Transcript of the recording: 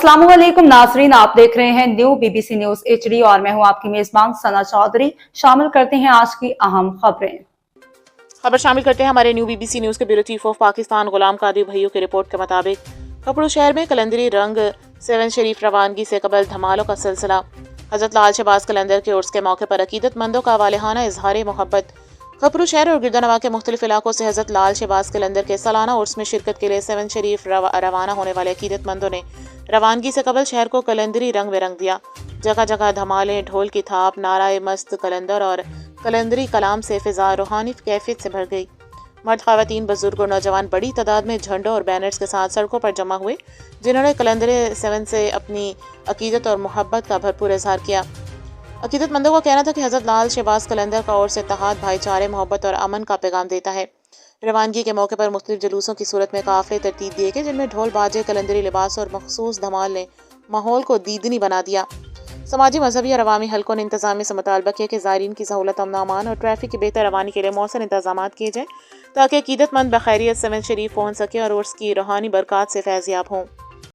अस्सलामुअलैकुम नाजरीन, आप देख रहे हैं न्यू बीबीसी न्यूज HD और मैं हूं आपकी मेजबान सना चौधरी। शामिल करते हैं आज की अहम खबरें। खबर शामिल करते हैं हमारे न्यू बीबीसी न्यूज़ के bureau chief of Pakistan Ghulam Qadir भैया की रिपोर्ट के मुताबिक कपड़ू शहर में कलंदरी रंग 7 शरीफ रवानगी से कबल धमालों का सिलसिला। हजरत लाल शहबाज कलंदर के उर्स के मौके पर अकीदतमंदों का वालेहाना इजहार मोहब्बत। कपड़ू शहर और गिरदानवा के मुख्तलिफ इलाकों से हजरत लाल शहबाज कलंदर के सालाना उर्स में शिरकत के लिए 7 शरीफ रवाना होने वाले अकीदतमंदों ने रवानगी से कबल शहर को कलंदरी रंग में रंग दिया। जगह जगह धमालें, ढोल की थाप, नाराए मस्त कलंदर और कलंदरी कलाम से फिजा रूहानी कैफियत से भर गई। मर्द, ख़वातीन, बुजुर्ग और नौजवान बड़ी तादाद में झंडों और बैनर्स के साथ सड़कों पर जमा हुए, जिन्होंने कलंदरे 7 से अपनी अकीदत और मोहब्बत का भरपूर इजहार किया। अकीदतमंदों का कहना था कि हजरत लाल शहबाज कलंदर का उर्स इत्तेहाद, भाईचारे, मोहब्बत और अमन का पैगाम देता है। रवानगी के मौके पर मुख्तलिफ जुलूसों की सूरत में काफ़िले तरतीब दिए गए, जिनमें ढोल, बाजे, कलंदरी लिबास और मखसूस धमाल ने माहौल को दीदनी बना दिया। समाजी, मजहबी और अवामी हलकों ने इंतजामिया से मुतालबा किया कि ज़ायरीन की सहूलत, अमन अमान और ट्रैफिक की बेहतर रवानी के लिए मौसर इंतजाम किए जाएँ ताकि अकीदतमंद बखैरियत 7 शरीफ पहुँच सके और उर्स की रूहानी बरक़ात से फैज़याब हों।